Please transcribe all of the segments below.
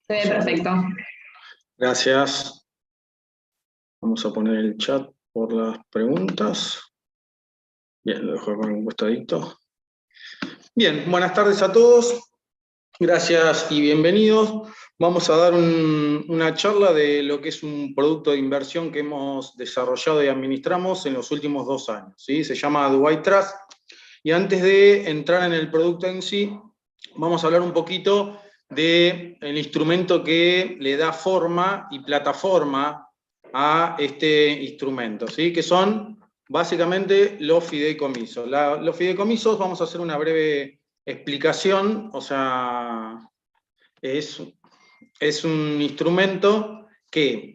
Se ve perfecto. Gracias. Vamos a poner el chat por las preguntas. Bien, lo dejo con un costadito. Bien, buenas tardes a todos. Gracias y bienvenidos. Vamos a dar una charla de lo que es un producto de inversión que hemos desarrollado y administramos en los últimos 2 años. ¿Sí? Se llama Dubai Trust. Y antes de entrar en el producto en sí, vamos a hablar un poquito del instrumento que le da forma y plataforma a este instrumento, ¿sí? Que son básicamente los fideicomisos. Los fideicomisos, vamos a hacer una breve explicación, o sea, es un instrumento que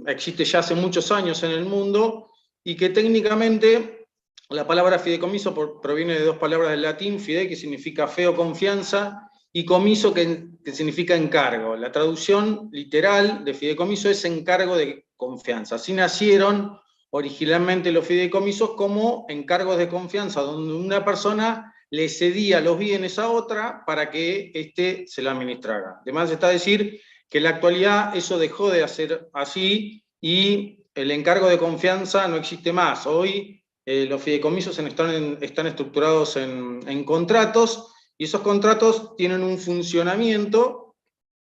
existe ya hace muchos años en el mundo y que técnicamente la palabra fideicomiso proviene de 2 palabras del latín, fidei, que significa fe o confianza, y comiso, que significa encargo. La traducción literal de fideicomiso es encargo de confianza. Así nacieron originalmente los fideicomisos como encargos de confianza, donde una persona le cedía los bienes a otra para que éste se lo administrara. Además está decir que en la actualidad eso dejó de ser así y el encargo de confianza no existe más. Hoy los fideicomisos están estructurados en contratos, y esos contratos tienen un funcionamiento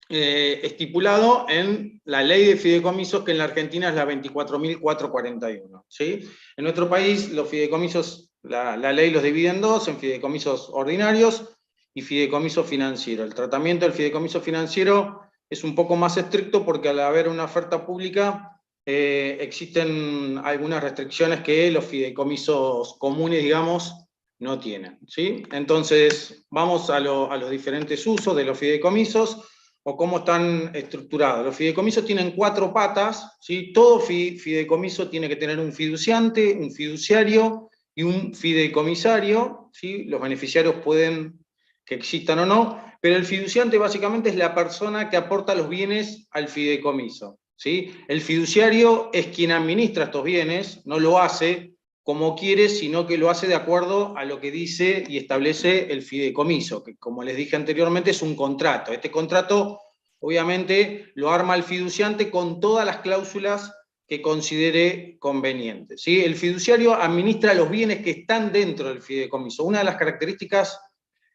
estipulado en la ley de fideicomisos, que en la Argentina es la 24.441. ¿Sí? En nuestro país los fideicomisos, la ley los divide en 2, en fideicomisos ordinarios y fideicomiso financiero. El tratamiento del fideicomiso financiero es un poco más estricto porque al haber una oferta pública existen algunas restricciones que los fideicomisos comunes, digamos, no tienen. ¿Sí? Entonces, vamos a los diferentes usos de los fideicomisos o cómo están estructurados. Los fideicomisos tienen 4 patas, ¿sí? Todo fideicomiso tiene que tener un fiduciante, un fiduciario y un fideicomisario, ¿sí? Los beneficiarios pueden que existan o no, pero el fiduciante básicamente es la persona que aporta los bienes al fideicomiso, ¿sí? El fiduciario es quien administra estos bienes, no lo hace como quiere, sino que lo hace de acuerdo a lo que dice y establece el fideicomiso, que como les dije anteriormente es un contrato. Este contrato obviamente lo arma el fiduciante con todas las cláusulas que considere convenientes, ¿sí? El fiduciario administra los bienes que están dentro del fideicomiso. Una de las características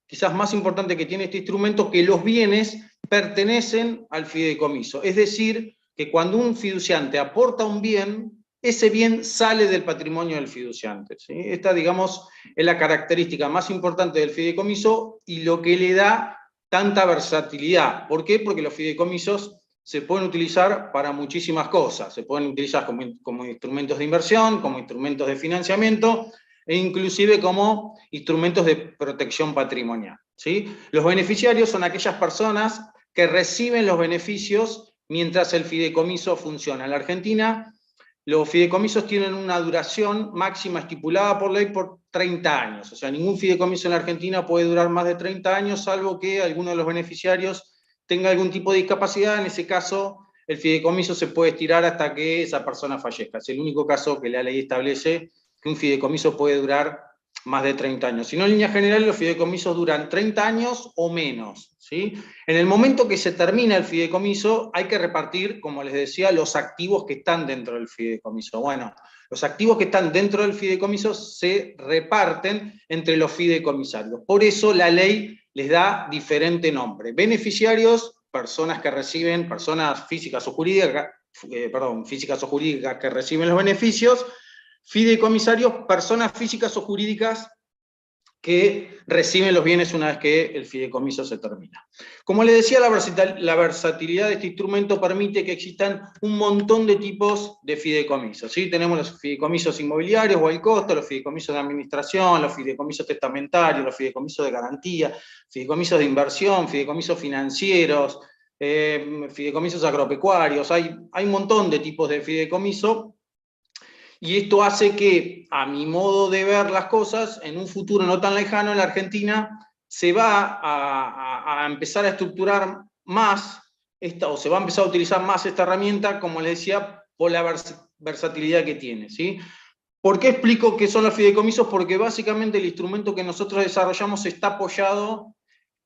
quizás más importantes que tiene este instrumento es que los bienes pertenecen al fideicomiso. Es decir, que cuando un fiduciante aporta un bien, ese bien sale del patrimonio del fiduciante, ¿sí? Esta, digamos, es la característica más importante del fideicomiso y lo que le da tanta versatilidad. ¿Por qué? Porque los fideicomisos se pueden utilizar para muchísimas cosas. Se pueden utilizar como instrumentos de inversión, como instrumentos de financiamiento e inclusive como instrumentos de protección patrimonial, ¿sí? Los beneficiarios son aquellas personas que reciben los beneficios mientras el fideicomiso funciona. En la Argentina, los fideicomisos tienen una duración máxima estipulada por ley por 30 años. O sea, ningún fideicomiso en la Argentina puede durar más de 30 años, salvo que alguno de los beneficiarios tenga algún tipo de discapacidad. En ese caso, el fideicomiso se puede estirar hasta que esa persona fallezca. Es el único caso que la ley establece que un fideicomiso puede durar más de 30 años. Si no, en línea general, los fideicomisos duran 30 años o menos, ¿sí? En el momento que se termina el fideicomiso, hay que repartir, como les decía, los activos que están dentro del fideicomiso. Bueno, los activos que están dentro del fideicomiso se reparten entre los fideicomisarios. Por eso la ley les da diferente nombre. Beneficiarios, personas que reciben, personas físicas o jurídicas, físicas o jurídicas que reciben los beneficios. Fideicomisarios, personas físicas o jurídicas que reciben los bienes una vez que el fideicomiso se termina. Como les decía, la versatilidad de este instrumento permite que existan un montón de tipos de fideicomisos, ¿sí? Tenemos los fideicomisos inmobiliarios o al costo, los fideicomisos de administración, los fideicomisos testamentarios, los fideicomisos de garantía, fideicomisos de inversión, fideicomisos financieros, fideicomisos agropecuarios. Hay un montón de tipos de fideicomiso. Y esto hace que, a mi modo de ver las cosas, en un futuro no tan lejano en la Argentina se va a empezar a estructurar más, o se va a empezar a utilizar más esta herramienta, como les decía, por la versatilidad que tiene, ¿sí? ¿Por qué explico qué son los fideicomisos? Porque básicamente el instrumento que nosotros desarrollamos está apoyado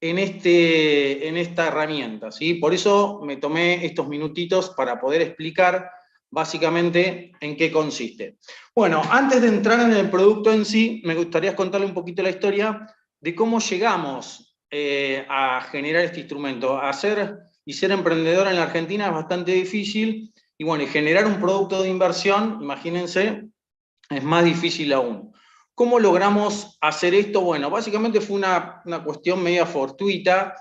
en esta herramienta, ¿sí? Por eso me tomé estos minutitos para poder explicar básicamente en qué consiste. Bueno, antes de entrar en el producto en sí, me gustaría contarle un poquito la historia de cómo llegamos a generar este instrumento. Hacer y ser emprendedor en la Argentina es bastante difícil, y bueno, y generar un producto de inversión, imagínense, es más difícil aún. ¿Cómo logramos hacer esto? Bueno, básicamente fue una cuestión media fortuita,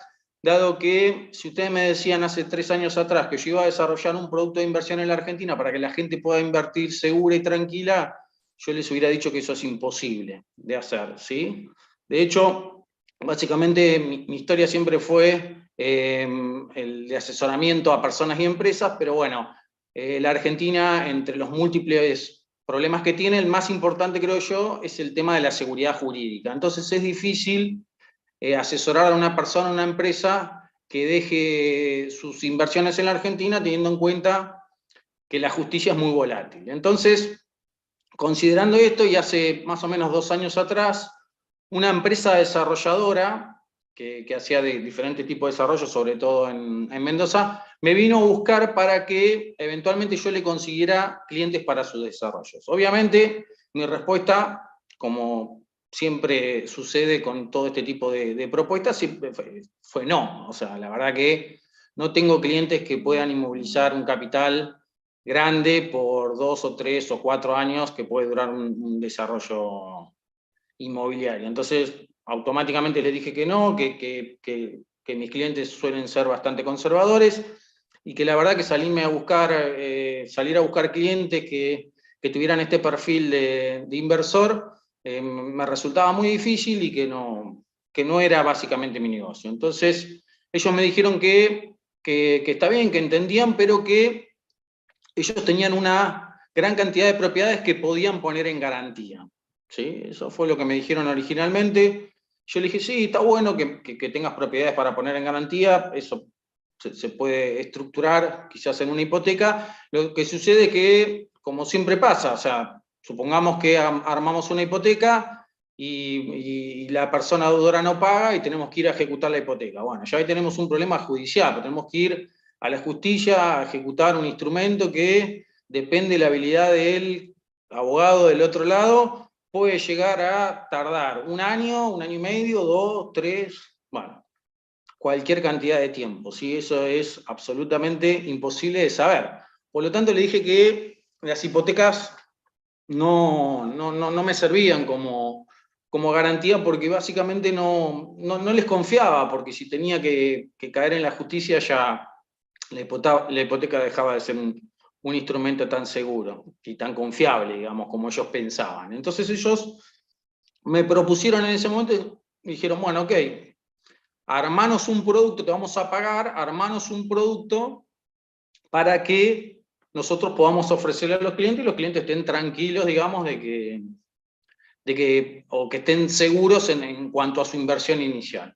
dado que si ustedes me decían hace 3 años atrás que yo iba a desarrollar un producto de inversión en la Argentina para que la gente pueda invertir segura y tranquila, yo les hubiera dicho que eso es imposible de hacer, ¿sí? De hecho, básicamente mi historia siempre fue el de asesoramiento a personas y empresas, pero bueno, la Argentina, entre los múltiples problemas que tiene, el más importante, creo yo, es el tema de la seguridad jurídica. Entonces es difícil asesorar a una persona, a una empresa, que deje sus inversiones en la Argentina teniendo en cuenta que la justicia es muy volátil. Entonces, considerando esto, y hace más o menos 2 años atrás, una empresa desarrolladora que hacía de diferentes tipos de desarrollo, sobre todo en Mendoza, me vino a buscar para que eventualmente yo le consiguiera clientes para sus desarrollos. Obviamente, mi respuesta, como siempre sucede con todo este tipo de propuestas, siempre fue no. O sea, la verdad que no tengo clientes que puedan inmovilizar un capital grande por 2 o 3 o 4 años que puede durar un desarrollo inmobiliario. Entonces, automáticamente les dije que no, que mis clientes suelen ser bastante conservadores, y que la verdad que salir a buscar clientes que tuvieran este perfil de inversor me resultaba muy difícil, y que no era básicamente mi negocio. Entonces, ellos me dijeron que está bien, que entendían, pero que ellos tenían una gran cantidad de propiedades que podían poner en garantía. ¿Sí? Eso fue lo que me dijeron originalmente. Yo le dije, sí, está bueno que tengas propiedades para poner en garantía, eso se puede estructurar quizás en una hipoteca. Lo que sucede es que, como siempre pasa, o sea, supongamos que armamos una hipoteca y la persona deudora no paga y tenemos que ir a ejecutar la hipoteca. Bueno, ya ahí tenemos un problema judicial, tenemos que ir a la justicia a ejecutar un instrumento que depende de la habilidad del abogado del otro lado, puede llegar a tardar 1 año, 1 año y medio, 2, 3, bueno, cualquier cantidad de tiempo, ¿sí? Eso es absolutamente imposible de saber. Por lo tanto, le dije que las hipotecas no me servían como garantía, porque básicamente no les confiaba, porque si tenía que caer en la justicia, ya la hipoteca dejaba de ser un instrumento tan seguro y tan confiable, digamos, como ellos pensaban. Entonces ellos me propusieron en ese momento, me dijeron, bueno, ok, armanos un producto, te vamos a pagar, armanos un producto para que nosotros podamos ofrecerle a los clientes, y los clientes estén tranquilos, digamos, o que estén seguros en cuanto a su inversión inicial.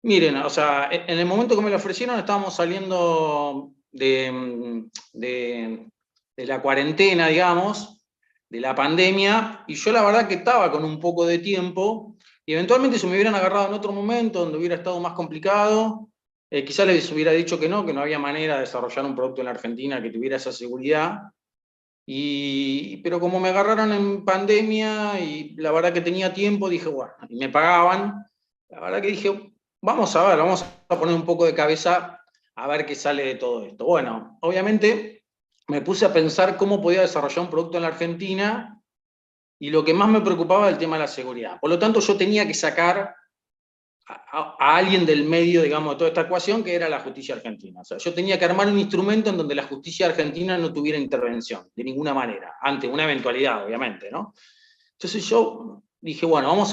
Miren, o sea, en el momento que me lo ofrecieron estábamos saliendo de la cuarentena, digamos, de la pandemia, y yo la verdad que estaba con un poco de tiempo, y eventualmente si me hubieran agarrado en otro momento donde hubiera estado más complicado, quizás les hubiera dicho que no había manera de desarrollar un producto en la Argentina que tuviera esa seguridad, pero como me agarraron en pandemia y la verdad que tenía tiempo, dije, bueno, y me pagaban, la verdad que dije, vamos a ver, vamos a poner un poco de cabeza a ver qué sale de todo esto. Bueno, obviamente me puse a pensar cómo podía desarrollar un producto en la Argentina, y lo que más me preocupaba era el tema de la seguridad. Por lo tanto, yo tenía que sacar a alguien del medio, digamos, de toda esta ecuación, que era la justicia argentina. O sea, yo tenía que armar un instrumento en donde la justicia argentina no tuviera intervención, de ninguna manera, ante una eventualidad, obviamente, ¿no? Entonces yo dije, bueno, vamos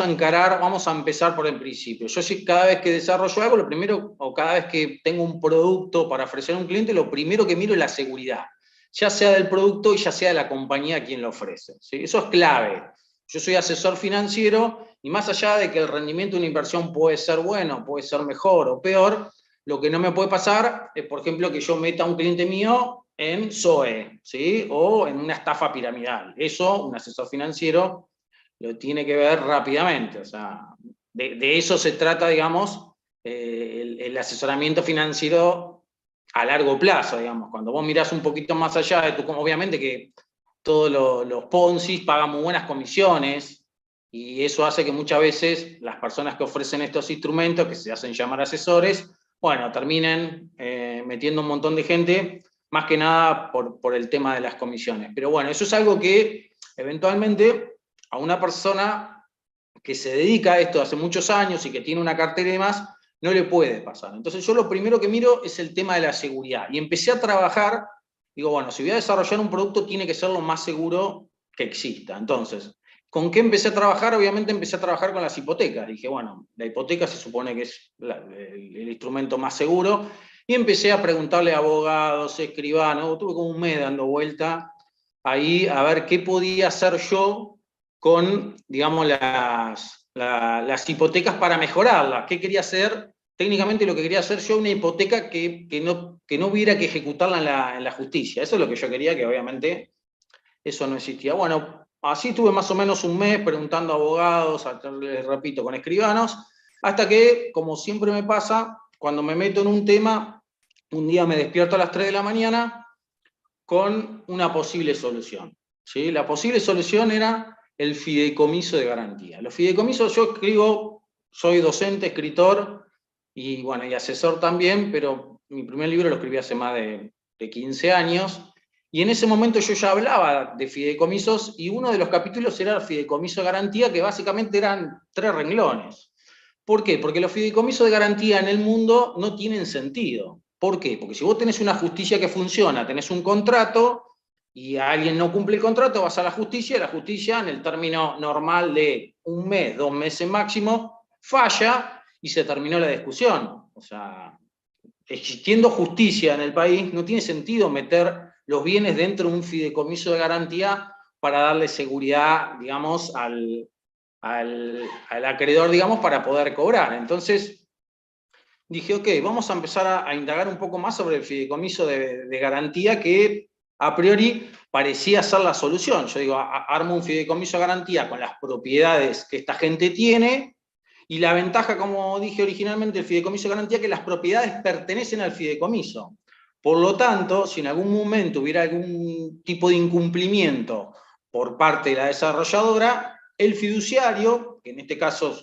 a empezar por el principio. Yo cada vez que desarrollo algo, lo primero, o cada vez que tengo un producto para ofrecer a un cliente, lo primero que miro es la seguridad, ya sea del producto y ya sea de la compañía quien lo ofrece, ¿sí? Eso es clave. Yo soy asesor financiero, y más allá de que el rendimiento de una inversión puede ser bueno, puede ser mejor o peor, lo que no me puede pasar es, por ejemplo, que yo meta a un cliente mío en SOE, ¿sí? O en una estafa piramidal. Eso, un asesor financiero lo tiene que ver rápidamente. O sea, de eso se trata, digamos, el asesoramiento financiero a largo plazo, digamos. Cuando vos mirás un poquito más allá de tu, obviamente que todos los Ponzi pagan muy buenas comisiones, y eso hace que muchas veces las personas que ofrecen estos instrumentos, que se hacen llamar asesores, bueno, terminen metiendo un montón de gente, más que nada por el tema de las comisiones. Pero bueno, eso es algo que eventualmente a una persona que se dedica a esto hace muchos años y que tiene una cartera y demás, no le puede pasar. Entonces yo lo primero que miro es el tema de la seguridad. Y empecé a trabajar, digo, bueno, si voy a desarrollar un producto tiene que ser lo más seguro que exista. Entonces, ¿con qué empecé a trabajar? Obviamente empecé a trabajar con las hipotecas. Dije, bueno, la hipoteca se supone que es el instrumento más seguro. Y empecé a preguntarle a abogados, escribanos, tuve como un mes dando vuelta ahí a ver qué podía hacer yo con, digamos, las hipotecas para mejorarlas. ¿Qué quería hacer? Técnicamente lo que quería hacer yo, una hipoteca que no hubiera que ejecutarla en la justicia. Eso es lo que yo quería, que obviamente eso no existía. Bueno, así tuve más o menos un mes preguntando a abogados, les repito, con escribanos, hasta que, como siempre me pasa, cuando me meto en un tema, un día me despierto a las 3 de la mañana con una posible solución. ¿Sí? La posible solución era el fideicomiso de garantía. Los fideicomisos, yo escribo, soy docente, escritor y, bueno, y asesor también, pero mi primer libro lo escribí hace más de 15 años, y en ese momento yo ya hablaba de fideicomisos, y uno de los capítulos era el fideicomiso de garantía, que básicamente eran 3 renglones. ¿Por qué? Porque los fideicomisos de garantía en el mundo no tienen sentido. ¿Por qué? Porque si vos tenés una justicia que funciona, tenés un contrato, y alguien no cumple el contrato, vas a la justicia, y la justicia, en el término normal de un mes, 2 meses máximo, falla y se terminó la discusión. O sea, existiendo justicia en el país, no tiene sentido meter los bienes dentro de un fideicomiso de garantía para darle seguridad, digamos, al acreedor, digamos, para poder cobrar. Entonces dije, ok, vamos a empezar a indagar un poco más sobre el fideicomiso de garantía, que a priori parecía ser la solución. Yo digo, armo un fideicomiso de garantía con las propiedades que esta gente tiene, y la ventaja, como dije originalmente, del fideicomiso de garantía, que las propiedades pertenecen al fideicomiso. Por lo tanto, si en algún momento hubiera algún tipo de incumplimiento por parte de la desarrolladora, el fiduciario, que en este caso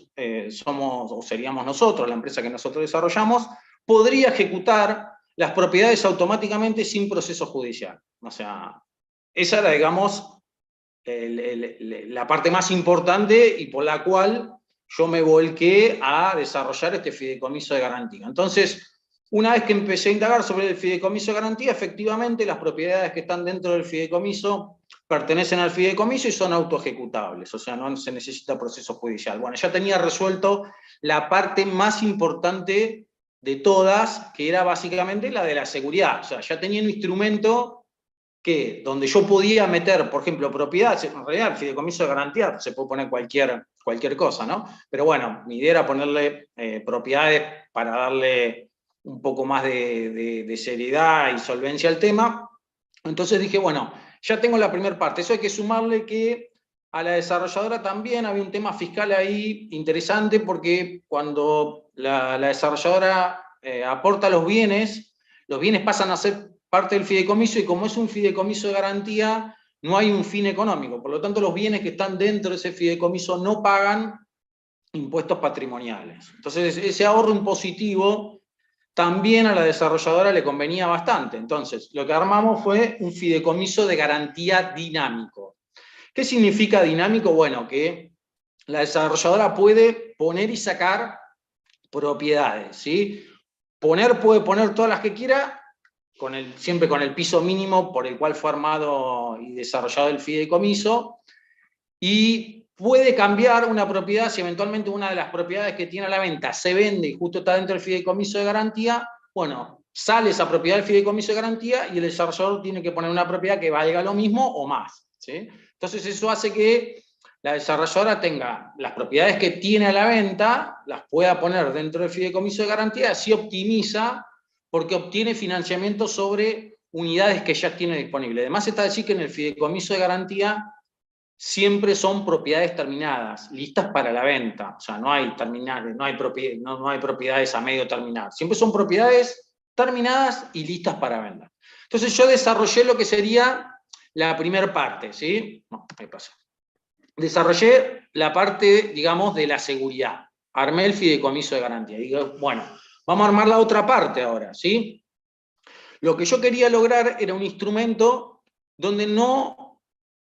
somos o seríamos nosotros, la empresa que nosotros desarrollamos, podría ejecutar las propiedades automáticamente sin proceso judicial. O sea, esa era, digamos, la parte más importante y por la cual yo me volqué a desarrollar este fideicomiso de garantía. Entonces, una vez que empecé a indagar sobre el fideicomiso de garantía, efectivamente las propiedades que están dentro del fideicomiso pertenecen al fideicomiso y son autoejecutables, o sea, no se necesita proceso judicial. Bueno, ya tenía resuelto la parte más importante de todas, que era básicamente la de la seguridad. O sea, ya tenía un instrumento que, donde yo podía meter, por ejemplo, propiedades. En realidad el fideicomiso de garantía se puede poner cualquier cosa, ¿no? Pero bueno, mi idea era ponerle propiedades para darle un poco más de seriedad y solvencia al tema. Entonces dije, bueno, ya tengo la primera parte. Eso hay que sumarle que a la desarrolladora también había un tema fiscal ahí interesante, porque cuando la desarrolladora aporta los bienes pasan a ser parte del fideicomiso, y como es un fideicomiso de garantía, no hay un fin económico. Por lo tanto, los bienes que están dentro de ese fideicomiso no pagan impuestos patrimoniales. Entonces, ese ahorro impositivo también a la desarrolladora le convenía bastante. Entonces, lo que armamos fue un fideicomiso de garantía dinámico. ¿Qué significa dinámico? Bueno, que la desarrolladora puede poner y sacar propiedades, ¿sí? Puede poner todas las que quiera, siempre con el piso mínimo por el cual fue armado y desarrollado el fideicomiso, y puede cambiar una propiedad si eventualmente una de las propiedades que tiene a la venta se vende y justo está dentro del fideicomiso de garantía. Bueno, sale esa propiedad del fideicomiso de garantía y el desarrollador tiene que poner una propiedad que valga lo mismo o más, ¿sí? Entonces eso hace que la desarrolladora tenga las propiedades que tiene a la venta, las pueda poner dentro del fideicomiso de garantía, así optimiza, porque obtiene financiamiento sobre unidades que ya tiene disponible. Además está decir que en el fideicomiso de garantía siempre son propiedades terminadas, listas para la venta. O sea, no hay terminales, no hay propiedades a medio terminar. Siempre son propiedades terminadas y listas para vender. Entonces yo desarrollé lo que sería la primera parte, ¿sí? No, ahí pasa. Desarrollé la parte, digamos, de la seguridad. Armé el fideicomiso de garantía. Digo, bueno, vamos a armar la otra parte ahora, ¿sí? Lo que yo quería lograr era un instrumento donde no,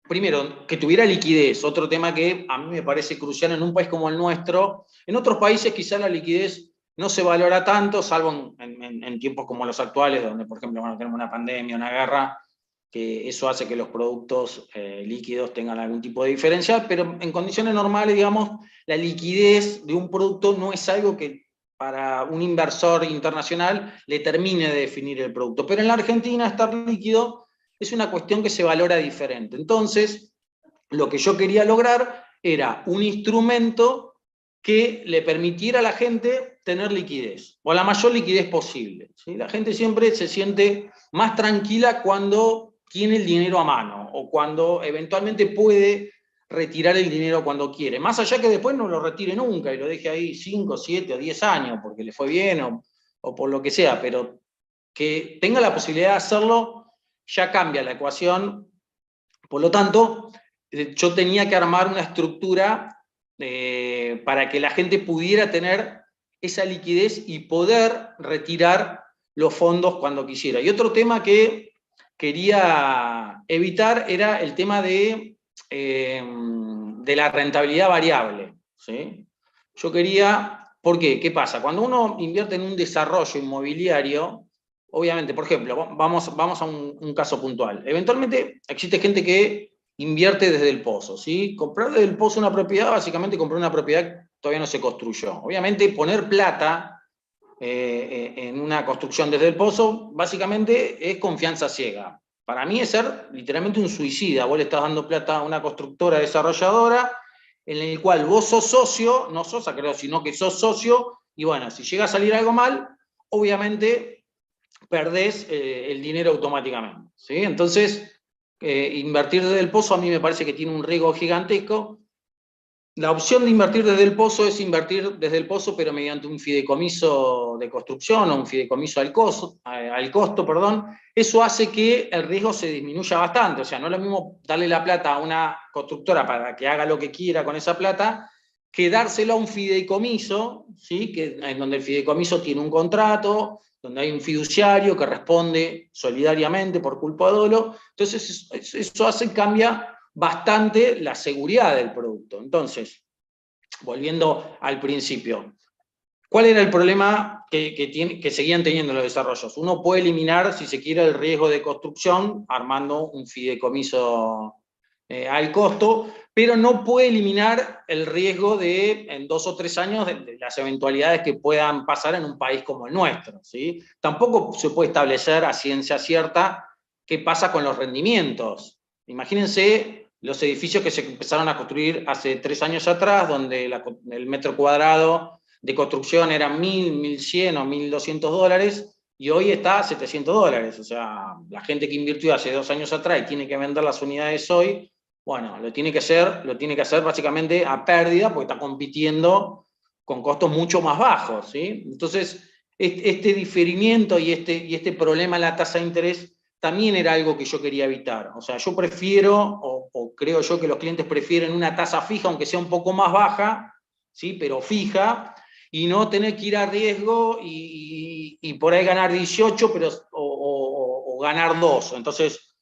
primero, que tuviera liquidez, otro tema que a mí me parece crucial en un país como el nuestro. En otros países quizá la liquidez no se valora tanto, salvo en tiempos como los actuales, donde, por ejemplo, bueno, tenemos una pandemia, una guerra, que eso hace que los productos líquidos tengan algún tipo de diferencial, pero en condiciones normales, digamos, la liquidez de un producto no es algo que para un inversor internacional le termine de definir el producto. Pero en la Argentina estar líquido es una cuestión que se valora diferente. Entonces, lo que yo quería lograr era un instrumento que le permitiera a la gente tener liquidez, o la mayor liquidez posible, ¿sí? La gente siempre se siente más tranquila cuando tiene el dinero a mano, o cuando eventualmente puede retirar el dinero cuando quiere, más allá que después no lo retire nunca y lo deje ahí 5, 7 o 10 años porque le fue bien o por lo que sea, pero que tenga la posibilidad de hacerlo ya cambia la ecuación. Por lo tanto, yo tenía que armar una estructura para que la gente pudiera tener esa liquidez y poder retirar los fondos cuando quisiera. Y otro tema que quería evitar era el tema de la rentabilidad variable, ¿sí? Yo quería, ¿por qué? ¿Qué pasa? Cuando uno invierte en un desarrollo inmobiliario, obviamente, por ejemplo, vamos a un caso puntual. Eventualmente existe gente que invierte desde el pozo, ¿sí? Comprar desde el pozo una propiedad, básicamente comprar una propiedad que todavía no se construyó. Obviamente, poner plata en una construcción desde el pozo, básicamente es confianza ciega. Para mí es ser literalmente un suicida. Vos le estás dando plata a una constructora desarrolladora en el cual vos sos socio, no sos acreedor, sino que sos socio, y bueno, si llega a salir algo mal, obviamente perdés el dinero automáticamente, ¿sí? Entonces, invertir desde el pozo a mí me parece que tiene un riesgo gigantesco. La opción de invertir desde el pozo es invertir desde el pozo, pero mediante un fideicomiso de construcción o un fideicomiso al costo, perdón. Eso hace que el riesgo se disminuya bastante. O sea, no es lo mismo darle la plata a una constructora para que haga lo que quiera con esa plata, que dárselo a un fideicomiso, ¿sí? En donde el fideicomiso tiene un contrato, donde hay un fiduciario que responde solidariamente por culpa dolo. Entonces, eso hace, cambia bastante la seguridad del producto. Entonces, volviendo al principio, ¿cuál era el problema que seguían teniendo los desarrollos? Uno puede eliminar, si se quiere, el riesgo de construcción armando un fideicomiso al costo, pero no puede eliminar el riesgo de, en 2 o 3 años, de las eventualidades que puedan pasar en un país como el nuestro, ¿sí? Tampoco se puede establecer a ciencia cierta qué pasa con los rendimientos. Imagínense los edificios que se empezaron a construir hace 3 años atrás, donde el metro cuadrado de construcción era 1.000, 1.100 o 1.200 dólares, y hoy está a 700 dólares. O sea, la gente que invirtió hace 2 años atrás y tiene que vender las unidades hoy, bueno, lo tiene que hacer básicamente a pérdida porque está compitiendo con costos mucho más bajos, ¿sí? Entonces, este diferimiento y este problema en la tasa de interés también era algo que yo quería evitar. O sea, yo prefiero, o creo yo que los clientes prefieren una tasa fija, aunque sea un poco más baja, ¿sí? Pero fija, y no tener que ir a riesgo y por ahí ganar 18 pero, o ganar 2. Entonces,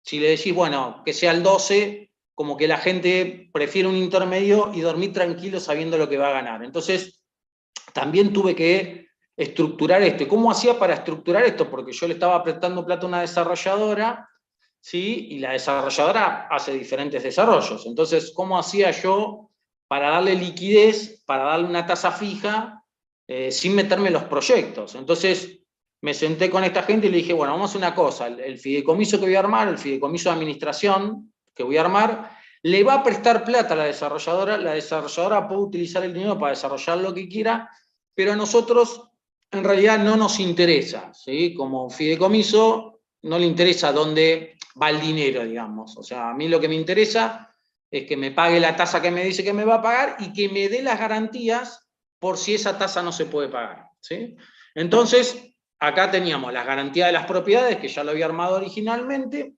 si le decís, bueno, que sea el 12, como que la gente prefiere un intermedio y dormir tranquilo sabiendo lo que va a ganar. Entonces, también tuve que estructurar esto. ¿Y cómo hacía para estructurar esto? Porque yo le estaba prestando plata a una desarrolladora, ¿sí? Y la desarrolladora hace diferentes desarrollos. Entonces, ¿cómo hacía yo para darle liquidez, para darle una tasa fija, sin meterme en los proyectos? Entonces, me senté con esta gente y le dije, bueno, vamos a hacer una cosa, el fideicomiso que voy a armar, el fideicomiso de administración que voy a armar, le va a prestar plata a la desarrolladora puede utilizar el dinero para desarrollar lo que quiera, pero a nosotros en realidad no nos interesa, ¿sí? Como fideicomiso no le interesa dónde va el dinero, digamos. O sea, a mí lo que me interesa es que me pague la tasa que me dice que me va a pagar y que me dé las garantías por si esa tasa no se puede pagar, ¿sí? Entonces, acá teníamos las garantías de las propiedades, que ya lo había armado originalmente,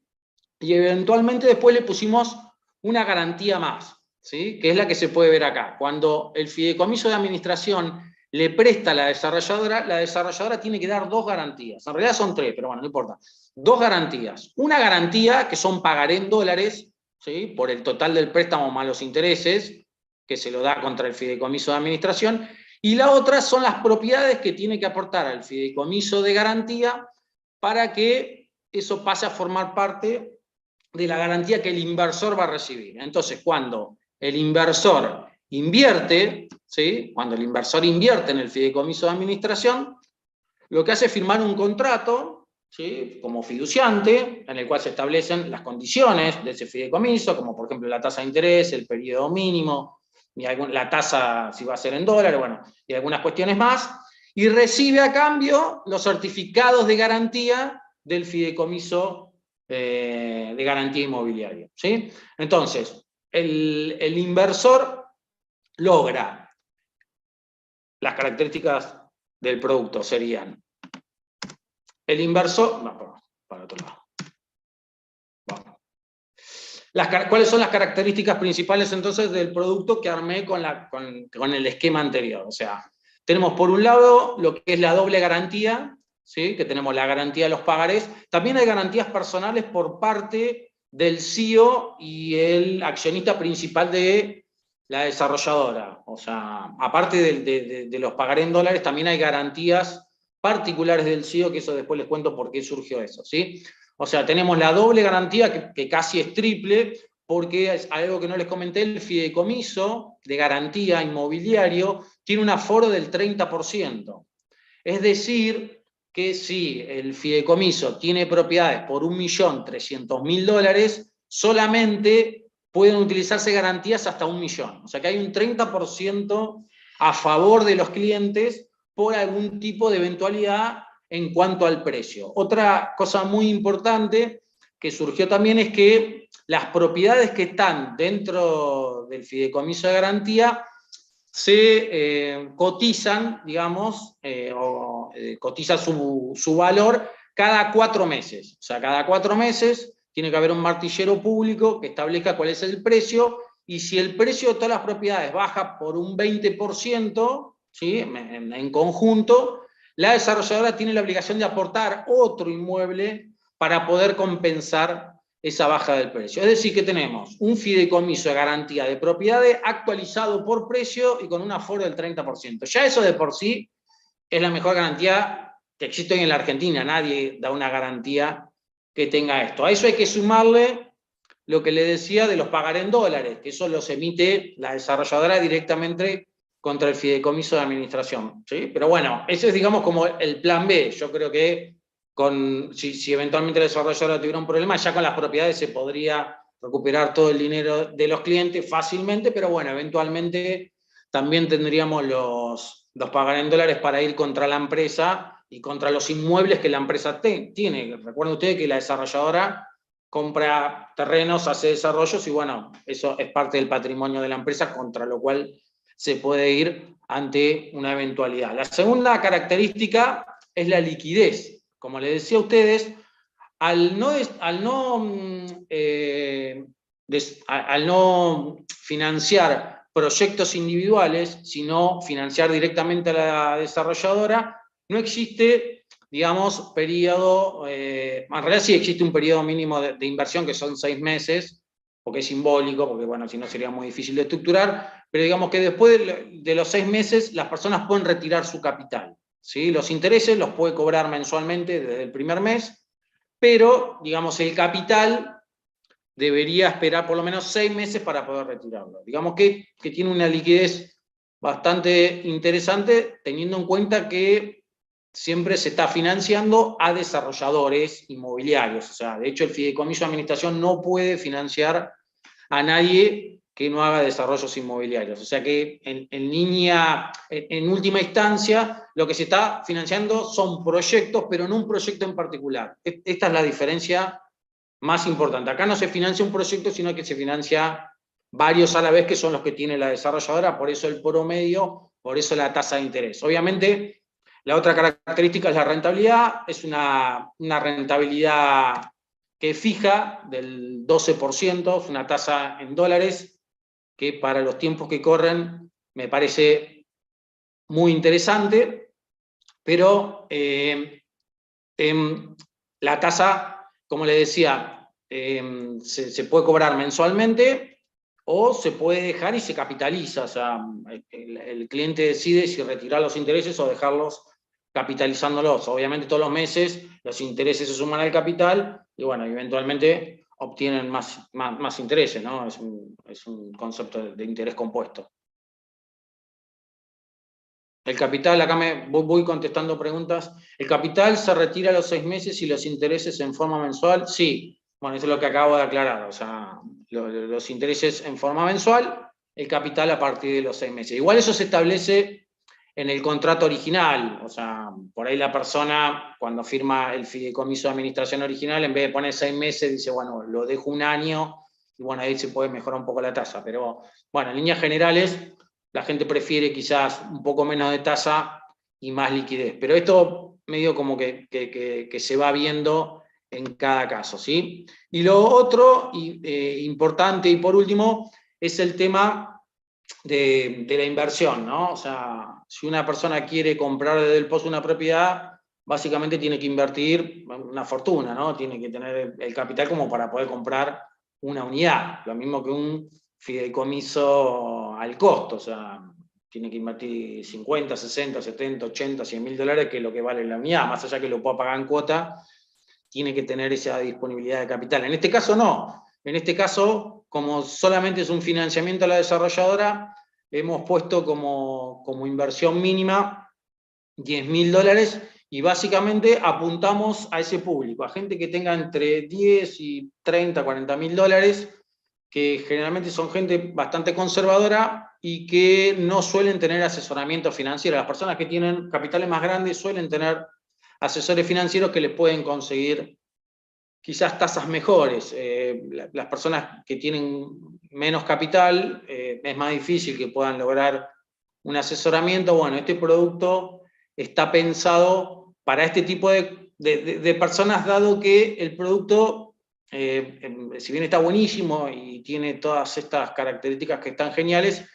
y eventualmente después le pusimos una garantía más, ¿sí? Que es la que se puede ver acá. Cuando el fideicomiso de administración le presta a la desarrolladora tiene que dar 2 garantías. En realidad son 3, pero bueno, no importa. 2 garantías. Una garantía, que son pagaré en dólares, ¿sí? Por el total del préstamo más los intereses, que se lo da contra el fideicomiso de administración, y la otra son las propiedades que tiene que aportar al fideicomiso de garantía para que eso pase a formar parte de la garantía que el inversor va a recibir. Entonces, cuando el inversor invierte, ¿sí? Cuando el inversor invierte en el fideicomiso de administración, lo que hace es firmar un contrato, ¿sí? Como fiduciante, en el cual se establecen las condiciones de ese fideicomiso, como por ejemplo la tasa de interés, el periodo mínimo, y la tasa si va a ser en dólares, bueno, y algunas cuestiones más, y recibe a cambio los certificados de garantía del fideicomiso de garantía inmobiliaria, ¿sí? Entonces, el inversor logra las características del producto, serían el inversor, no, para otro lado. Bueno. ¿Cuáles son las características principales entonces del producto que armé con el esquema anterior? O sea, tenemos por un lado lo que es la doble garantía, ¿sí? Que tenemos la garantía de los pagarés. También hay garantías personales por parte del CEO y el accionista principal de la desarrolladora. O sea, aparte de los pagarés en dólares, también hay garantías particulares del CEO, que eso después les cuento por qué surgió eso, ¿sí? O sea, tenemos la doble garantía, que casi es triple, porque es algo que no les comenté, el fideicomiso de garantía inmobiliario tiene un aforo del 30%. Es decir, que si el fideicomiso tiene propiedades por $1.300.000, solamente pueden utilizarse garantías hasta 1 millón. O sea que hay un 30% a favor de los clientes por algún tipo de eventualidad en cuanto al precio. Otra cosa muy importante que surgió también es que las propiedades que están dentro del fideicomiso de garantía se cotizan, digamos, cotiza su valor cada 4 meses. O sea, cada 4 meses tiene que haber un martillero público que establezca cuál es el precio, y si el precio de todas las propiedades baja por un 20%, ¿sí? en conjunto, la desarrolladora tiene la obligación de aportar otro inmueble para poder compensar esa baja del precio. Es decir, que tenemos un fideicomiso de garantía de propiedades actualizado por precio y con un aforo del 30%. Ya eso de por sí es la mejor garantía que existe en la Argentina. Nadie da una garantía que tenga esto. A eso hay que sumarle lo que le decía de los pagaré en dólares, que eso los emite la desarrolladora directamente contra el fideicomiso de administración, ¿sí? Pero bueno, ese es, digamos, como el plan B. Yo creo que si eventualmente la desarrolladora tuviera un problema, ya con las propiedades se podría recuperar todo el dinero de los clientes fácilmente, pero bueno, eventualmente también tendríamos los pagaré en dólares para ir contra la empresa y contra los inmuebles que la empresa tiene. Recuerden ustedes que la desarrolladora compra terrenos, hace desarrollos y bueno, eso es parte del patrimonio de la empresa, contra lo cual se puede ir ante una eventualidad. La segunda característica es la liquidez. Como les decía a ustedes, al no financiar proyectos individuales, sino financiar directamente a la desarrolladora, no existe, digamos, periodo, en realidad sí existe un periodo mínimo de inversión, que son 6 meses, porque es simbólico, porque bueno, si no sería muy difícil de estructurar, pero digamos que después de los 6 meses las personas pueden retirar su capital, ¿sí? Los intereses los puede cobrar mensualmente desde el primer mes, pero digamos el capital debería esperar por lo menos 6 meses para poder retirarlo. Digamos que tiene una liquidez bastante interesante, teniendo en cuenta que siempre se está financiando a desarrolladores inmobiliarios. O sea, de hecho, el fideicomiso de administración no puede financiar a nadie que no haga desarrollos inmobiliarios. O sea que en última instancia, lo que se está financiando son proyectos, pero no un proyecto en particular. Esta es la diferencia más importante. Acá no se financia un proyecto, sino que se financia varios a la vez que son los que tiene la desarrolladora, por eso el promedio, por eso la tasa de interés. Obviamente, la otra característica es la rentabilidad, es una rentabilidad que es fija del 12%, es una tasa en dólares, que para los tiempos que corren me parece muy interesante, pero la tasa, como le decía, se puede cobrar mensualmente o se puede dejar y se capitaliza. O sea, el cliente decide si retirar los intereses o dejarlos capitalizándolos. Obviamente todos los meses los intereses se suman al capital y bueno, eventualmente obtienen más intereses, ¿no? Es un concepto de interés compuesto. El capital, acá voy contestando preguntas. ¿El capital se retira a los 6 meses y los intereses en forma mensual? Sí. Bueno, eso es lo que acabo de aclarar. O sea, los intereses en forma mensual, el capital a partir de los 6 meses. Igual eso se establece en el contrato original. O sea, por ahí la persona, cuando firma el fideicomiso de administración original, en vez de poner 6 meses, dice, bueno, lo dejo un año, y bueno, ahí se puede mejorar un poco la tasa. Pero, bueno, en líneas generales, la gente prefiere quizás un poco menos de tasa y más liquidez. Pero esto medio como que se va viendo en cada caso, ¿sí? Y lo otro importante y por último es el tema de la inversión, ¿no? O sea, si una persona quiere comprar desde el pozo una propiedad, básicamente tiene que invertir una fortuna, ¿no? Tiene que tener el capital como para poder comprar una unidad, lo mismo que un fideicomiso al costo, o sea, tiene que invertir 50, 60, 70, 80, 100 mil dólares, que es lo que vale la unidad, más allá que lo pueda pagar en cuota, tiene que tener esa disponibilidad de capital. En este caso no, en este caso, como solamente es un financiamiento a la desarrolladora, hemos puesto como inversión mínima 10 mil dólares y básicamente apuntamos a ese público, a gente que tenga entre 10 y 30, 40 mil dólares, que generalmente son gente bastante conservadora y que no suelen tener asesoramiento financiero. Las personas que tienen capitales más grandes suelen tener asesores financieros que les pueden conseguir quizás tasas mejores. Las personas que tienen menos capital, es más difícil que puedan lograr un asesoramiento. Bueno, este producto está pensado para este tipo de personas, dado que el producto, si bien está buenísimo y tiene todas estas características que están geniales,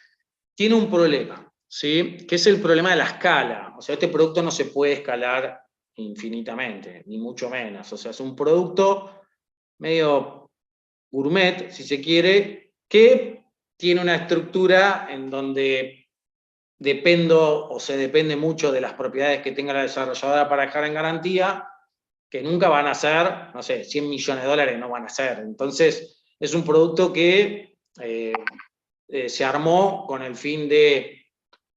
tiene un problema, ¿sí? Que es el problema de la escala. O sea, este producto no se puede escalar infinitamente, ni mucho menos. O sea, es un producto medio gourmet, si se quiere, que tiene una estructura en donde dependo o se depende mucho de las propiedades que tenga la desarrolladora para dejar en garantía, que nunca van a ser, no sé, 100 millones de dólares no van a ser. Entonces, es un producto que se armó con el fin de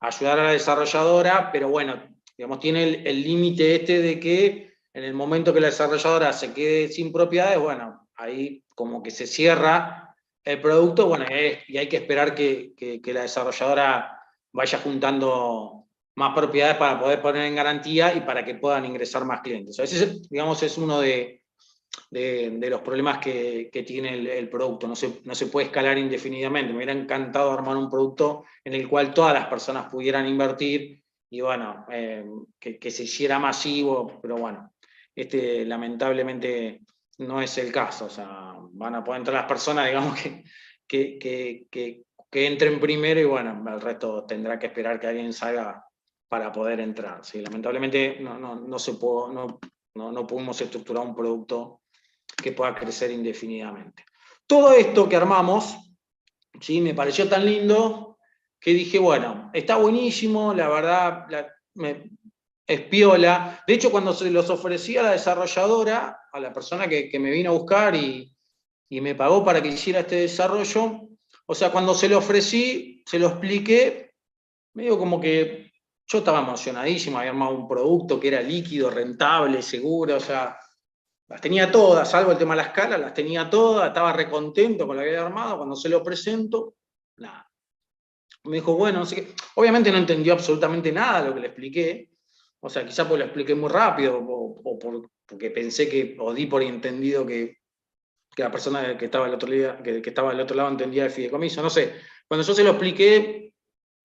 ayudar a la desarrolladora, pero bueno, digamos, tiene el límite este de que en el momento que la desarrolladora se quede sin propiedades, bueno, ahí como que se cierra el producto, bueno, y hay que esperar que la desarrolladora vaya juntando más propiedades para poder poner en garantía y para que puedan ingresar más clientes. Ese, digamos, es uno de los problemas que tiene el producto. No se puede escalar indefinidamente. Me hubiera encantado armar un producto en el cual todas las personas pudieran invertir y bueno, que se hiciera masivo, pero bueno, lamentablemente no es el caso. O sea, van a poder entrar las personas, digamos, que entren primero y bueno, el resto tendrá que esperar que alguien salga para poder entrar. ¿Sí? Lamentablemente no pudimos estructurar un producto que pueda crecer indefinidamente. Todo esto que armamos, ¿sí? Me pareció tan lindo que dije, bueno, está buenísimo, la verdad, es piola. De hecho, cuando se los ofrecí a la desarrolladora, a la persona que me vino a buscar y me pagó para que hiciera este desarrollo, o sea, cuando se lo ofrecí, se lo expliqué, medio como que yo estaba emocionadísimo, había armado un producto que era líquido, rentable, seguro, o sea, las tenía todas, salvo el tema de la escala, las tenía todas, estaba recontento con lo que había armado. Cuando se lo presento, nada. Me dijo, bueno, no sé qué. Obviamente no entendió absolutamente nada de lo que le expliqué. O sea, quizá porque lo expliqué muy rápido, o porque pensé que, o di por entendido que que la persona que estaba, que estaba al otro lado entendía el fideicomiso, no sé. Cuando yo se lo expliqué,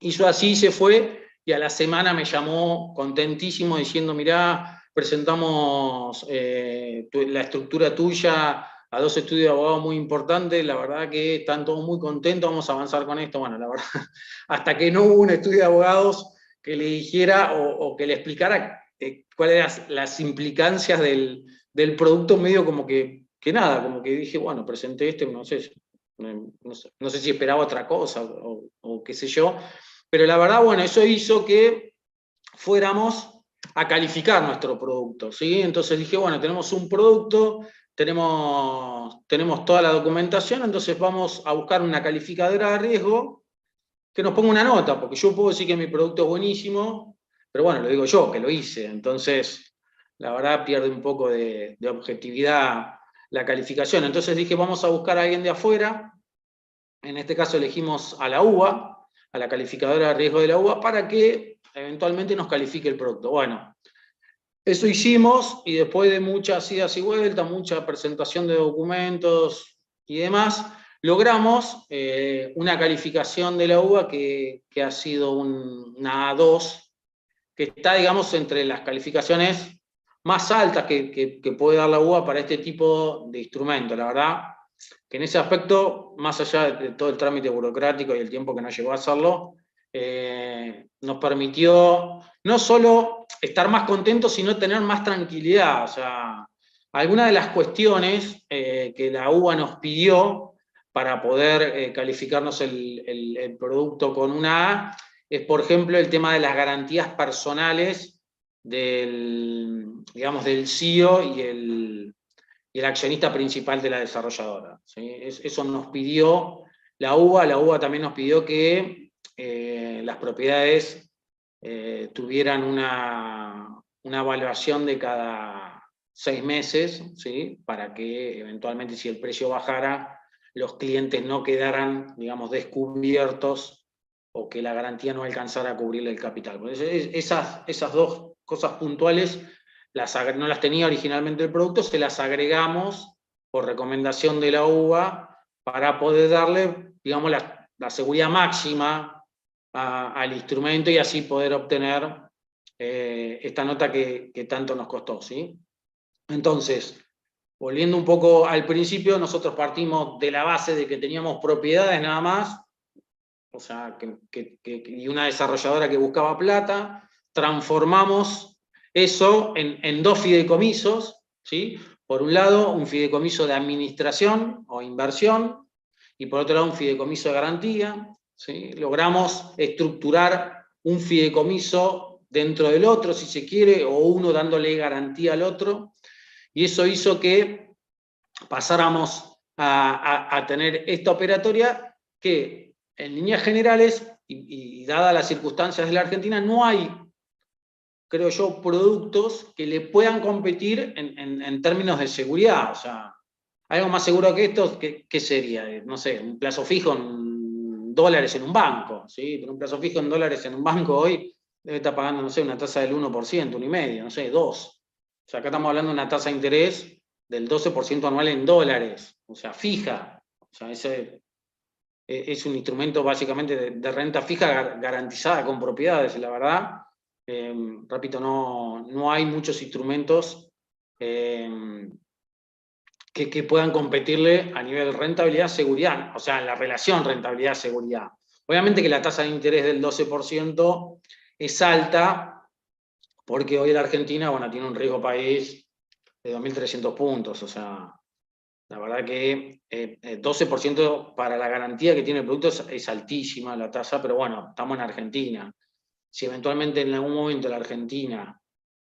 hizo así, se fue, y a la semana me llamó contentísimo diciendo, mirá, presentamos la estructura tuya a 2 estudios de abogados muy importantes, la verdad que están todos muy contentos, vamos a avanzar con esto. Bueno, la verdad, hasta que no hubo un estudio de abogados que le dijera o que le explicara cuáles eran las implicancias del producto, medio como que nada, como que dije, bueno, presenté no sé, no sé si esperaba otra cosa o qué sé yo, pero la verdad, bueno, eso hizo que fuéramos a calificar nuestro producto, ¿sí? Entonces dije, bueno, tenemos un producto, tenemos toda la documentación, entonces vamos a buscar una calificadora de riesgo que nos ponga una nota, porque yo puedo decir que mi producto es buenísimo, pero bueno, lo digo yo, que lo hice, entonces la verdad pierde un poco de objetividad la calificación. Entonces dije, vamos a buscar a alguien de afuera, en este caso elegimos a la UBA, a la calificadora de riesgo de la UBA, para que eventualmente nos califique el producto. Bueno, eso hicimos, y después de muchas idas y vueltas, mucha presentación de documentos y demás, logramos una calificación de la UBA que ha sido una A2, que está, digamos, entre las calificaciones más altas que puede dar la UBA para este tipo de instrumento. La verdad que en ese aspecto, más allá de todo el trámite burocrático y el tiempo que nos llevó a hacerlo, nos permitió no solo estar más contentos, sino tener más tranquilidad. O sea, algunas de las cuestiones que la UBA nos pidió para poder calificarnos el producto con una A, es, por ejemplo, el tema de las garantías personales digamos, del CEO y el accionista principal de la desarrolladora, ¿sí? Eso nos pidió la UBA también nos pidió que las propiedades tuvieran una evaluación de cada 6 meses, ¿sí? Para que eventualmente, si el precio bajara, los clientes no quedaran, digamos, descubiertos, o que la garantía no alcanzara a cubrirle el capital. Esas 2 cosas puntuales no las tenía originalmente el producto, se las agregamos por recomendación de la UBA para poder darle, digamos, la seguridad máxima al instrumento, y así poder obtener esta nota que tanto nos costó, ¿sí? Entonces, volviendo un poco al principio, nosotros partimos de la base de que teníamos propiedades nada más, o sea, y una desarrolladora que buscaba plata, transformamos eso en 2 fideicomisos, ¿sí? Por un lado, un fideicomiso de administración o inversión, y por otro lado, un fideicomiso de garantía, ¿sí? Logramos estructurar un fideicomiso dentro del otro, si se quiere, o uno dándole garantía al otro, y eso hizo que pasáramos a tener esta operatoria que, en líneas generales, y dadas las circunstancias de la Argentina, no hay, creo yo, productos que le puedan competir en términos de seguridad. O sea, algo más seguro que esto, ¿qué sería? No sé, un plazo fijo en dólares en un banco, ¿sí? Pero un plazo fijo en dólares en un banco hoy debe estar pagando, no sé, una tasa del 1%, 1,5%, no sé, 2%. O sea, acá estamos hablando de una tasa de interés del 12% anual en dólares, o sea, fija. O sea, ese es un instrumento básicamente de renta fija garantizada con propiedades, la verdad. Repito, no hay muchos instrumentos que puedan competirle a nivel rentabilidad-seguridad, o sea, la relación rentabilidad-seguridad. Obviamente que la tasa de interés del 12% es alta, porque hoy la Argentina, bueno, tiene un riesgo país de 2.300 puntos, o sea, la verdad que 12% para la garantía que tiene el producto es altísima la tasa, pero bueno, estamos en Argentina. Si eventualmente en algún momento la Argentina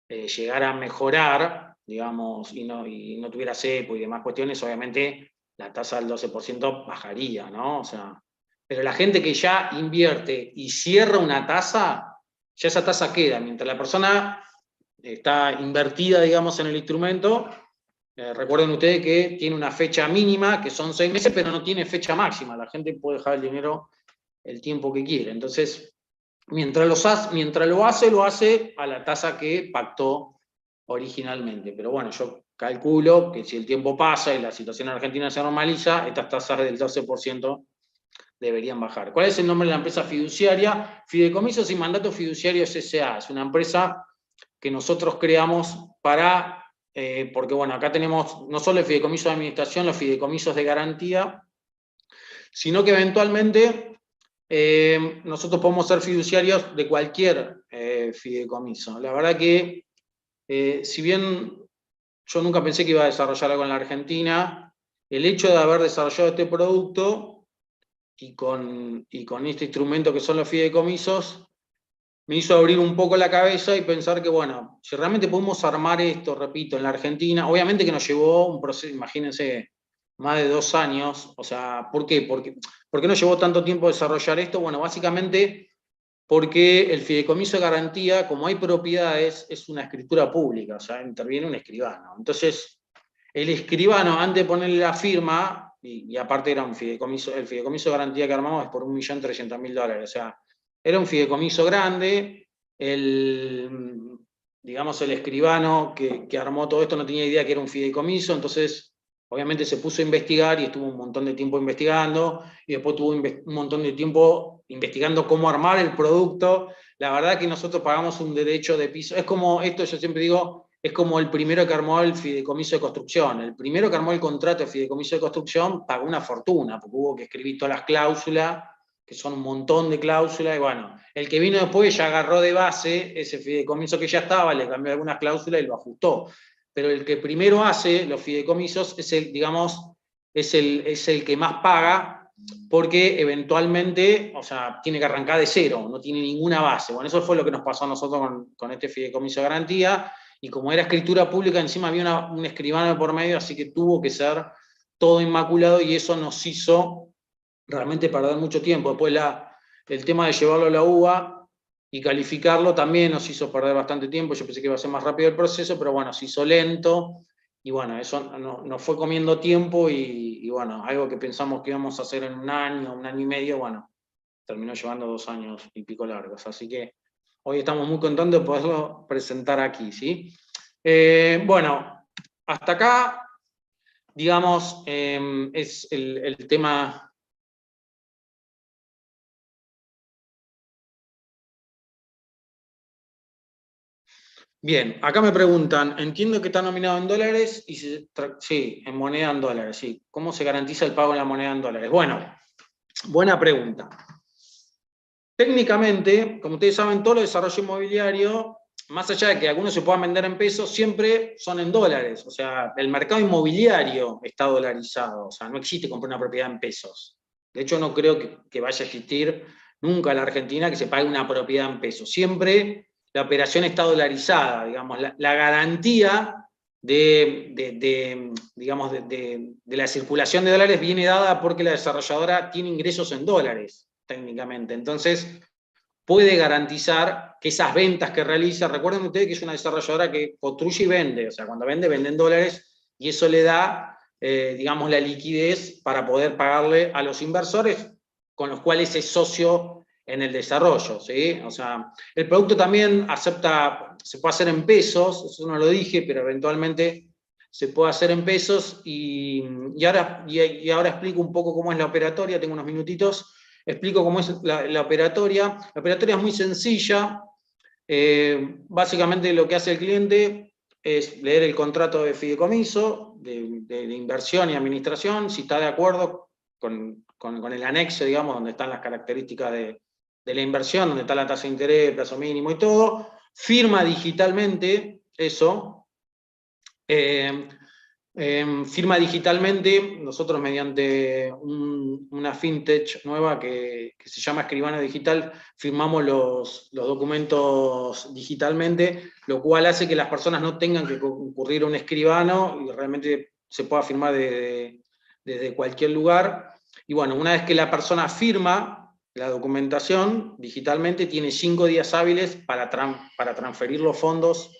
llegara a mejorar, digamos, y no tuviera cepo y demás cuestiones, obviamente la tasa del 12% bajaría, ¿no? O sea, pero la gente que ya invierte y cierra una tasa, ya esa tasa queda. Mientras la persona está invertida, digamos, en el instrumento, recuerden ustedes que tiene una fecha mínima, que son 6 meses, pero no tiene fecha máxima. La gente puede dejar el dinero el tiempo que quiere. Entonces, mientras lo hace a la tasa que pactó originalmente. Pero bueno, yo calculo que si el tiempo pasa y la situación en Argentina se normaliza, estas tasas del 12% deberían bajar. ¿Cuál es el nombre de la empresa fiduciaria? Fideicomisos y Mandatos Fiduciarios S.A. Es una empresa que nosotros creamos para, porque bueno, acá tenemos no solo el fideicomiso de administración, los fideicomisos de garantía, sino que eventualmente nosotros podemos ser fiduciarios de cualquier fideicomiso. La verdad que, si bien yo nunca pensé que iba a desarrollar algo en la Argentina, el hecho de haber desarrollado este producto y con este instrumento que son los fideicomisos, me hizo abrir un poco la cabeza y pensar que, bueno, si realmente podemos armar esto, repito, en la Argentina, obviamente que nos llevó un proceso, imagínense, más de 2 años, o sea, ¿por qué? ¿Por qué nos llevó tanto tiempo desarrollar esto? Bueno, básicamente porque el fideicomiso de garantía, como hay propiedades, es una escritura pública, o sea, interviene un escribano. Entonces, el escribano, antes de ponerle la firma, y aparte era un fideicomiso, el fideicomiso de garantía que armamos es por $1.300.000, o sea, era un fideicomiso grande, digamos, el escribano que armó todo esto no tenía idea que era un fideicomiso, entonces obviamente se puso a investigar y estuvo un montón de tiempo investigando, y después tuvo un montón de tiempo investigando cómo armar el producto. La verdad que nosotros pagamos un derecho de piso, es como, esto yo siempre digo, es como el primero que armó el fideicomiso de construcción. El primero que armó el contrato de fideicomiso de construcción pagó una fortuna, porque hubo que escribir todas las cláusulas, que son un montón de cláusulas, y bueno, el que vino después ya agarró de base ese fideicomiso que ya estaba, le cambió algunas cláusulas y lo ajustó. Pero el que primero hace los fideicomisos es el, digamos, es el que más paga, porque eventualmente, o sea, tiene que arrancar de cero, no tiene ninguna base. Bueno, eso fue lo que nos pasó a nosotros con este fideicomiso de garantía, y como era escritura pública, encima había un escribano por medio, así que tuvo que ser todo inmaculado, y eso nos hizo realmente perder mucho tiempo. Después el tema de llevarlo a la UBA y calificarlo también nos hizo perder bastante tiempo. Yo pensé que iba a ser más rápido el proceso, pero bueno, se hizo lento, y bueno, eso nos fue comiendo tiempo, y bueno, algo que pensamos que íbamos a hacer en un año y medio, bueno, terminó llevando 2 años y pico largos. Así que hoy estamos muy contentos de poderlo presentar aquí, ¿sí? Bueno, hasta acá, digamos, es el tema. Bien, acá me preguntan, entiendo que está nominado en dólares, y sí, en moneda en dólares, sí. ¿Cómo se garantiza el pago en la moneda en dólares? Bueno, buena pregunta. Técnicamente, como ustedes saben, todo el desarrollo inmobiliario, más allá de que algunos se puedan vender en pesos, siempre son en dólares. O sea, el mercado inmobiliario está dolarizado, o sea, no existe comprar una propiedad en pesos. De hecho, no creo que vaya a existir nunca en la Argentina que se pague una propiedad en pesos. Siempre la operación está dolarizada, digamos, la garantía digamos, de la circulación de dólares viene dada porque la desarrolladora tiene ingresos en dólares, técnicamente. Entonces, puede garantizar que esas ventas que realiza, recuerden ustedes que es una desarrolladora que construye y vende, o sea, cuando vende en dólares, y eso le da, digamos, la liquidez para poder pagarle a los inversores con los cuales es socio en el desarrollo, ¿sí? O sea, el producto también se puede hacer en pesos, eso no lo dije, pero eventualmente se puede hacer en pesos, y ahora explico un poco cómo es la operatoria, tengo unos minutitos. Explico cómo es la operatoria. La operatoria es muy sencilla. Básicamente lo que hace el cliente es leer el contrato de fideicomiso, de inversión y administración, si está de acuerdo con el anexo, digamos, donde están las características de la inversión, donde está la tasa de interés, plazo mínimo y todo. Firma digitalmente eso. Firma digitalmente, nosotros mediante una fintech nueva que se llama Escribano Digital, firmamos los documentos digitalmente, lo cual hace que las personas no tengan que concurrir a un escribano y realmente se pueda firmar desde cualquier lugar. Y bueno, una vez que la persona firma la documentación digitalmente, tiene 5 días hábiles para transferir los fondos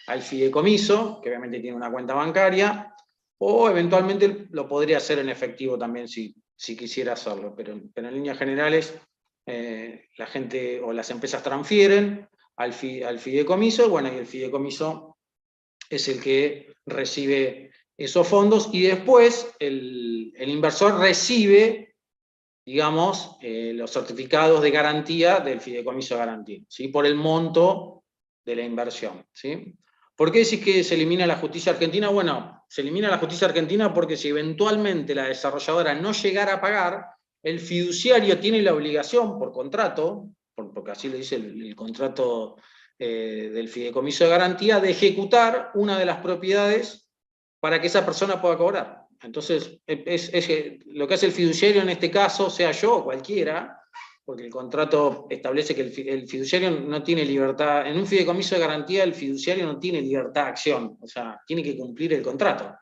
al fideicomiso, que obviamente tiene una cuenta bancaria, o eventualmente lo podría hacer en efectivo también si quisiera hacerlo, pero en líneas generales la gente o las empresas transfieren al fideicomiso, bueno, y el fideicomiso es el que recibe esos fondos, y después el inversor recibe, digamos, los certificados de garantía del fideicomiso de garantía, ¿sí? Por el monto de la inversión, ¿sí? ¿Por qué decís que se elimina la justicia argentina? Bueno, se elimina la justicia argentina porque si eventualmente la desarrolladora no llegara a pagar, el fiduciario tiene la obligación por contrato, porque así lo dice el contrato del fideicomiso de garantía, de ejecutar una de las propiedades para que esa persona pueda cobrar. Entonces, lo que hace el fiduciario en este caso, sea yo o cualquiera, porque el contrato establece que el fiduciario no tiene libertad, en un fideicomiso de garantía el fiduciario no tiene libertad de acción, o sea, tiene que cumplir el contrato.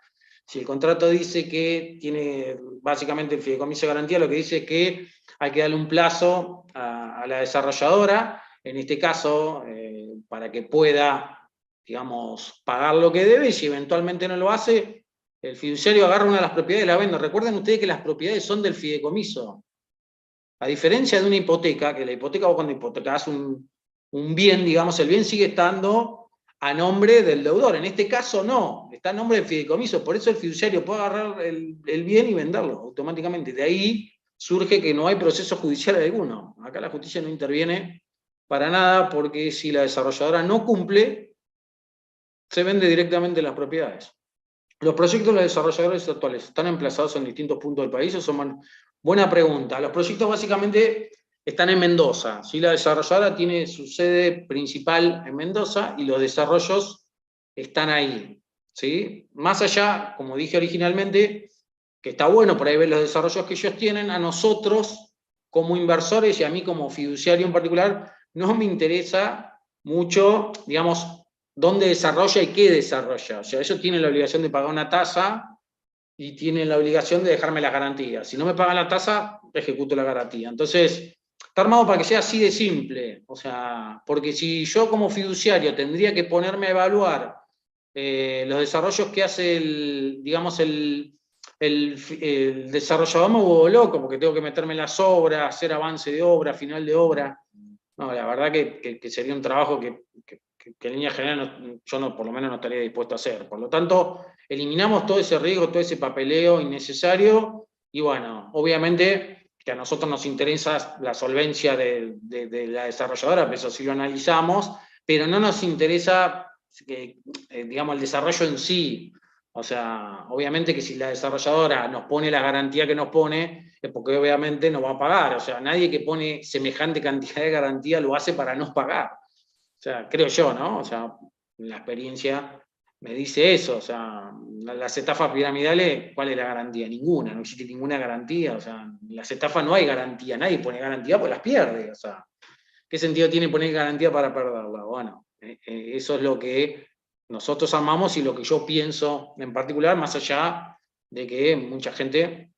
Si el contrato dice que tiene, básicamente el fideicomiso de garantía lo que dice es que hay que darle un plazo a la desarrolladora, en este caso, para que pueda, digamos, pagar lo que debe, y si eventualmente no lo hace, el fiduciario agarra una de las propiedades y la vende. Recuerden ustedes que las propiedades son del fideicomiso. A diferencia de una hipoteca, que la hipoteca, vos cuando hipotecás un bien, digamos, el bien sigue estando a nombre del deudor. En este caso no, está a nombre del fideicomiso. Por eso el fiduciario puede agarrar el bien y venderlo automáticamente. De ahí surge que no hay proceso judicial alguno. Acá la justicia no interviene para nada, porque si la desarrolladora no cumple, se vende directamente las propiedades. ¿Los proyectos de los desarrolladores actuales están emplazados en distintos puntos del país o son? Buena pregunta. Los proyectos básicamente están en Mendoza, ¿sí? La desarrolladora tiene su sede principal en Mendoza y los desarrollos están ahí, ¿sí? Más allá, como dije originalmente, que está bueno por ahí ver los desarrollos que ellos tienen, a nosotros como inversores y a mí como fiduciario en particular, no me interesa mucho, digamos, dónde desarrolla y qué desarrolla. O sea, ellos tienen la obligación de pagar una tasa y tienen la obligación de dejarme las garantías. Si no me pagan la tasa, ejecuto la garantía. Entonces, está armado para que sea así de simple. O sea, porque si yo como fiduciario tendría que ponerme a evaluar los desarrollos que hace digamos, el desarrollador, me vuelvo loco, porque tengo que meterme en las obras, hacer avance de obra, final de obra. No, la verdad que sería un trabajo que en línea general yo no, por lo menos no estaría dispuesto a hacer. Por lo tanto, eliminamos todo ese riesgo, todo ese papeleo innecesario, y bueno, obviamente que a nosotros nos interesa la solvencia de la desarrolladora, eso sí lo analizamos, pero no nos interesa, digamos, el desarrollo en sí. O sea, obviamente que si la desarrolladora nos pone la garantía que nos pone, es porque obviamente no va a pagar. O sea, nadie que pone semejante cantidad de garantía lo hace para no pagar. O sea, creo yo, ¿no? O sea, la experiencia me dice eso. O sea, las estafas piramidales, ¿cuál es la garantía? Ninguna, no existe ninguna garantía. O sea, en las estafas no hay garantía, nadie pone garantía porque las pierde. O sea, ¿qué sentido tiene poner garantía para perderla? Bueno, eso es lo que nosotros amamos y lo que yo pienso en particular, más allá de que mucha gente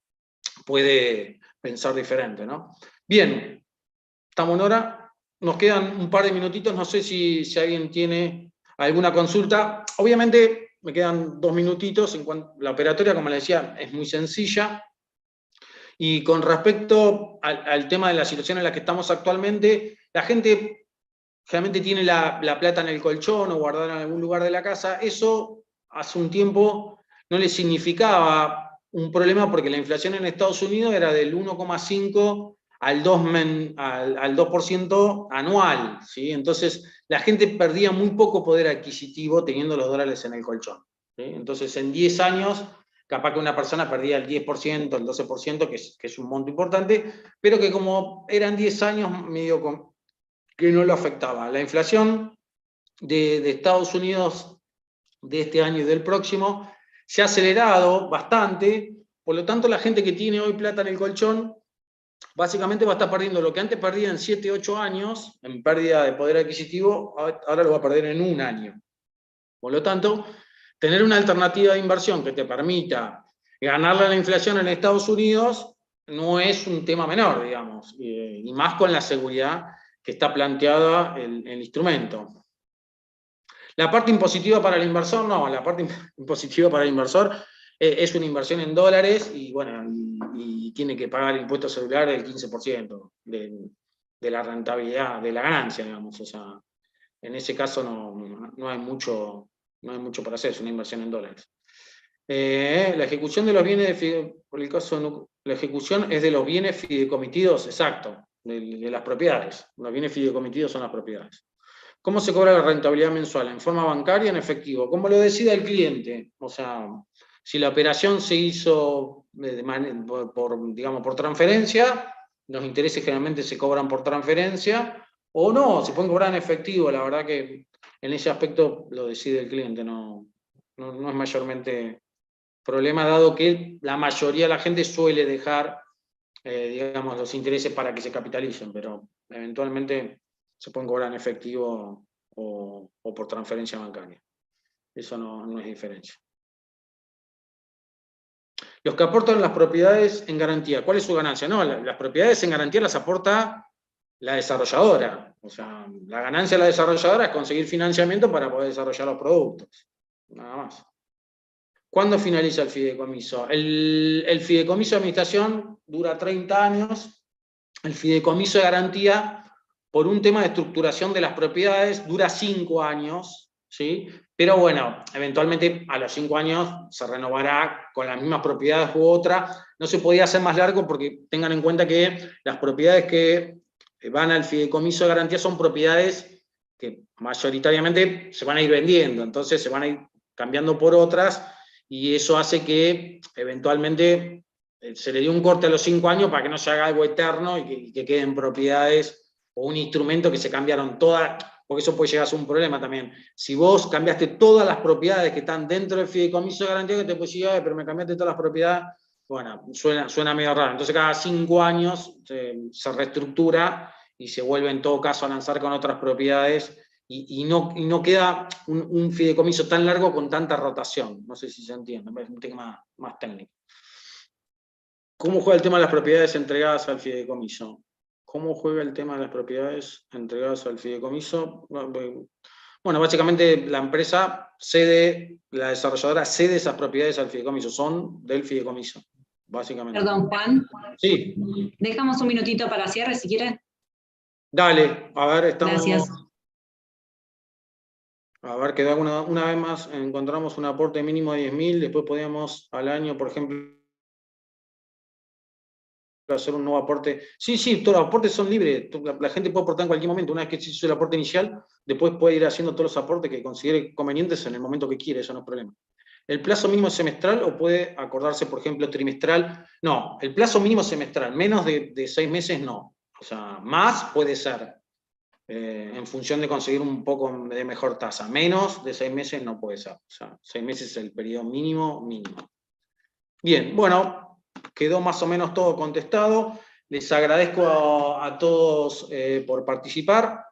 puede pensar diferente, ¿no? Bien, estamos en hora, nos quedan un par de minutitos, no sé si alguien tiene alguna consulta. Obviamente me quedan 2 minutitos, la operatoria, como les decía, es muy sencilla. Y con respecto al tema de la situación en la que estamos actualmente, la gente generalmente tiene la plata en el colchón o guardada en algún lugar de la casa. Eso hace un tiempo no le significaba un problema, porque la inflación en Estados Unidos era del 1,5 al 2% anual, ¿sí? Entonces la gente perdía muy poco poder adquisitivo teniendo los dólares en el colchón, ¿sí? Entonces en 10 años capaz que una persona perdía el 10%, el 12%, que es un monto importante, pero que como eran 10 años, medio que no lo afectaba. La inflación de Estados Unidos de este año y del próximo se ha acelerado bastante, por lo tanto la gente que tiene hoy plata en el colchón básicamente va a estar perdiendo lo que antes perdía en 7, 8 años, en pérdida de poder adquisitivo, ahora lo va a perder en 1 año. Por lo tanto, tener una alternativa de inversión que te permita ganarle a la inflación en Estados Unidos no es un tema menor, digamos, y más con la seguridad que está planteada el instrumento. La parte impositiva para el inversor, no, la parte impositiva para el inversor es una inversión en dólares y, bueno, y tiene que pagar impuestos celular el 15% de la rentabilidad, de la ganancia, digamos. O sea, en ese caso no hay mucho no hay mucho para hacer, es una inversión en dólares. La ejecución de los bienes, por el caso, la ejecución es de los bienes fideikomitidos, exacto, de las propiedades. Los bienes fideikomitidos son las propiedades. ¿Cómo se cobra la rentabilidad mensual? ¿En forma bancaria o en efectivo? Como lo decida el cliente. O sea, si la operación se hizo por transferencia, los intereses generalmente se cobran por transferencia, o no, se pueden cobrar en efectivo. La verdad que en ese aspecto lo decide el cliente, no es mayormente problema, dado que la mayoría de la gente suele dejar, los intereses para que se capitalicen, pero eventualmente se pueden cobrar en efectivo o por transferencia bancaria. Eso no es diferencia. Los que aportan las propiedades en garantía, ¿cuál es su ganancia? No, las propiedades en garantía las aporta la desarrolladora. O sea, la ganancia de la desarrolladora es conseguir financiamiento para poder desarrollar los productos. Nada más. ¿Cuándo finaliza el fideicomiso? El fideicomiso de administración dura 30 años. El fideicomiso de garantía, por un tema de estructuración de las propiedades, dura 5 años, ¿sí? Pero bueno, eventualmente a los 5 años se renovará con las mismas propiedades u otra. No se podía hacer más largo porque tengan en cuenta que las propiedades que van al fideicomiso de garantía son propiedades que mayoritariamente se van a ir vendiendo, entonces se van a ir cambiando por otras, y eso hace que eventualmente se le dio un corte a los 5 años para que no se haga algo eterno y que queden propiedades o un instrumento que se cambiaron todas, porque eso puede llegar a ser un problema también. Si vos cambiaste todas las propiedades que están dentro del fideicomiso de garantía, que te puedes decir, pero me cambiaste todas las propiedades, bueno, suena medio raro. Entonces cada 5 años se reestructura y se vuelve en todo caso a lanzar con otras propiedades, y no queda un fideicomiso tan largo con tanta rotación. No sé si se entiende, es un tema más técnico. ¿Cómo juega el tema de las propiedades entregadas al fideicomiso? ¿Cómo juega el tema de las propiedades entregadas al fideicomiso? Bueno, básicamente la empresa la desarrolladora cede esas propiedades al fideicomiso, son del fideicomiso, básicamente. Perdón, Juan. Sí. Dejamos un minutito para cierre, si quieren. Dale, a ver, estamos... Gracias. A ver, quedó una vez más, encontramos un aporte mínimo de 10.000, después podíamos al año, por ejemplo, hacer un nuevo aporte. Sí, todos los aportes son libres, la gente puede aportar en cualquier momento. Una vez que se hizo el aporte inicial, después puede ir haciendo todos los aportes que considere convenientes en el momento que quiere, eso no es problema. ¿El plazo mínimo es semestral o puede acordarse, por ejemplo, trimestral? No, el plazo mínimo es semestral, menos de 6 meses no. O sea, más puede ser, en función de conseguir un poco de mejor tasa. Menos de 6 meses no puede ser. O sea, 6 meses es el periodo mínimo. Bien, bueno, quedó más o menos todo contestado. Les agradezco a todos por participar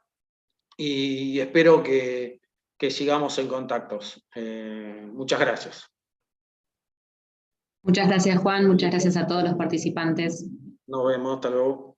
y espero que sigamos en contactos. Muchas gracias. Muchas gracias, Juan. Muchas gracias a todos los participantes. Nos vemos, hasta luego.